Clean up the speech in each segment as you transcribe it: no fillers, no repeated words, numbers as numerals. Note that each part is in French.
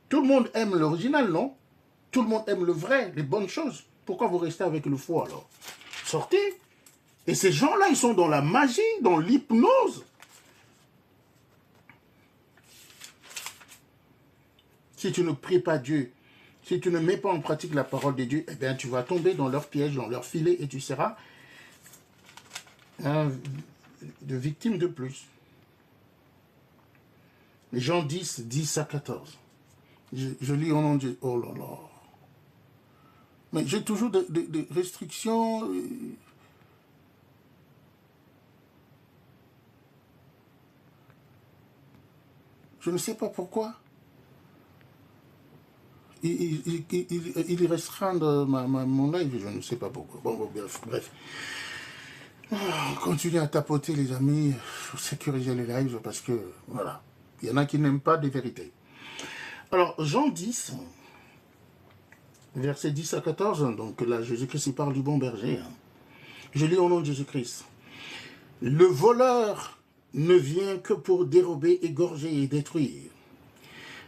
Tout le monde aime l'original, non? Tout le monde aime le vrai, les bonnes choses. Pourquoi vous restez avec le faux alors? Sortez. Et ces gens-là, ils sont dans la magie, dans l'hypnose. Si tu ne pries pas Dieu, si tu ne mets pas en pratique la parole de Dieu, eh bien, tu vas tomber dans leur piège, dans leur filet, et tu seras de victime de plus. Jean 10, 10 à 14. Je lis au nom de Dieu. Oh là là. Mais j'ai toujours des restrictions. Je ne sais pas pourquoi. Il restreint mon live, je ne sais pas pourquoi. Bon, bref. Continuez à tapoter, les amis. Sécuriser les lives parce que, voilà. Il y en a qui n'aiment pas des vérités. Alors, Jean 10, versets 10 à 14. Donc là, Jésus-Christ, il parle du bon berger. Je lis au nom de Jésus-Christ. Le voleur ne vient que pour dérober, égorger et détruire.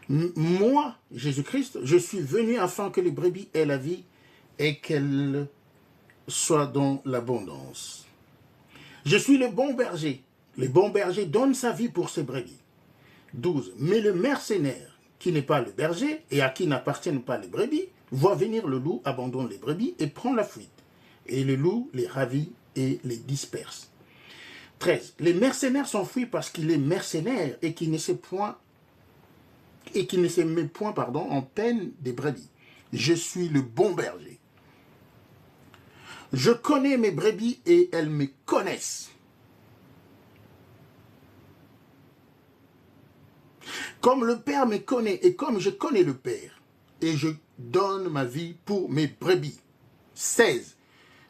Moi, Jésus-Christ, je suis venu afin que les brebis aient la vie et qu'elles soient dans l'abondance. Je suis le bon berger. Le bon berger donne sa vie pour ses brebis. 12. Mais le mercenaire, qui n'est pas le berger et à qui n'appartiennent pas les brebis, voit venir le loup, abandonne les brebis et prend la fuite. Et le loup les ravit et les disperse. 13. Les mercenaires s'enfuient parce qu'il est mercenaire et qui ne se met point en peine des brebis. Je suis le bon berger. Je connais mes brebis et elles me connaissent. Comme le Père me connaît et comme je connais le Père, et je donne ma vie pour mes brebis. 16.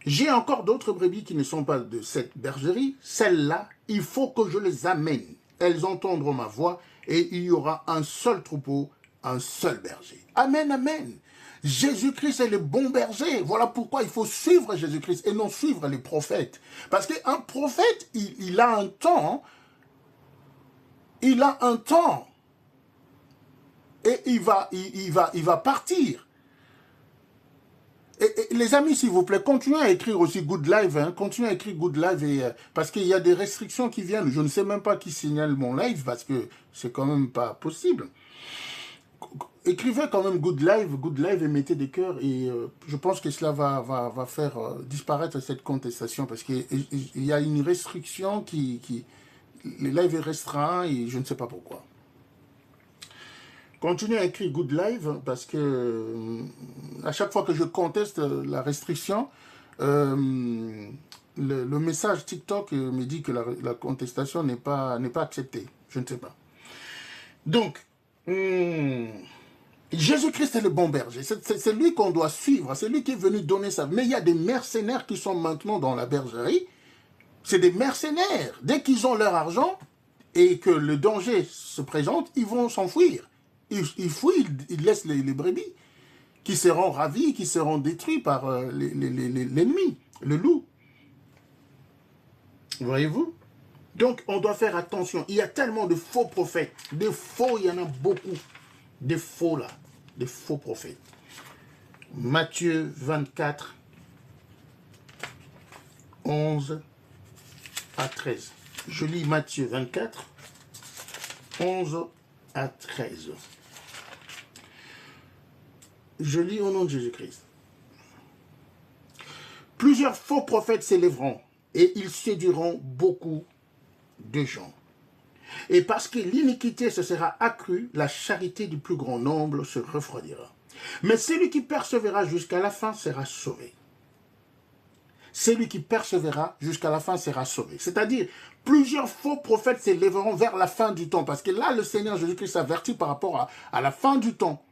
J'ai encore d'autres brebis qui ne sont pas de cette bergerie. Celles-là, il faut que je les amène. Elles entendront ma voix et il y aura un seul troupeau, un seul berger. Amen, amen. Jésus-Christ est le bon berger. Voilà pourquoi il faut suivre Jésus-Christ et non suivre les prophètes. Parce qu'un prophète, il a un temps. Il a un temps. Et il va partir. Et les amis, s'il vous plaît, continuez à écrire aussi Good Live. Hein, continuez à écrire Good Live parce qu'il y a des restrictions qui viennent. Je ne sais même pas qui signale mon live parce que c'est quand même pas possible. Écrivez quand même Good Live et mettez des cœurs. Et je pense que cela va faire disparaître cette contestation parce qu'il y a une restriction le live est restreint et je ne sais pas pourquoi. Continuez à écrire Good Live parce que à chaque fois que je conteste la restriction, le message TikTok me dit que la contestation n'est pas acceptée. Je ne sais pas. Donc, Jésus-Christ est le bon berger. C'est lui qu'on doit suivre. C'est lui qui est venu donner ça. Mais il y a des mercenaires qui sont maintenant dans la bergerie. C'est des mercenaires. Dès qu'ils ont leur argent et que le danger se présente, ils vont s'enfuir. Ils fouillent, ils laissent les brebis qui seront ravis, qui seront détruits par l'ennemi, le loup. Voyez-vous? Donc, on doit faire attention. Il y a tellement de faux prophètes. Des faux, il y en a beaucoup. Des faux, là. Des faux prophètes. Matthieu 24, 11 à 13. Je lis Matthieu 24, 11 à 13. Je lis au nom de Jésus-Christ. Plusieurs faux prophètes s'élèveront et ils séduiront beaucoup de gens. Et parce que l'iniquité se sera accrue, la charité du plus grand nombre se refroidira. Mais celui qui persévérera jusqu'à la fin sera sauvé. Celui qui persévérera jusqu'à la fin sera sauvé. C'est-à-dire, plusieurs faux prophètes s'élèveront vers la fin du temps. Parce que là, le Seigneur Jésus-Christ avertit par rapport à la fin du temps.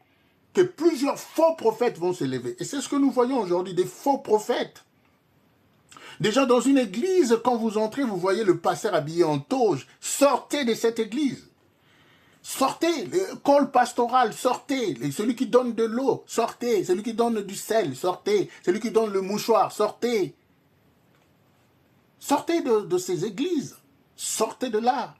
Que plusieurs faux prophètes vont s'élever. Et c'est ce que nous voyons aujourd'hui, des faux prophètes. Déjà dans une église, quand vous entrez, vous voyez le pasteur habillé en toge. Sortez de cette église. Sortez, le col pastoral, sortez. Celui qui donne de l'eau, sortez. Celui qui donne du sel, sortez. Celui qui donne le mouchoir, sortez. Sortez de ces églises. Sortez de là.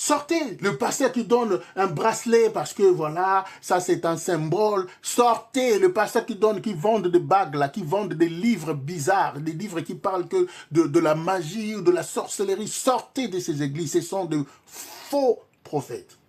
Sortez. Le pasteur qui donne un bracelet parce que voilà, ça c'est un symbole. Sortez. Le pasteur qui vend des bagues là, qui vend des livres bizarres, des livres qui parlent que de la magie ou de la sorcellerie. Sortez de ces églises. Ce sont de faux prophètes.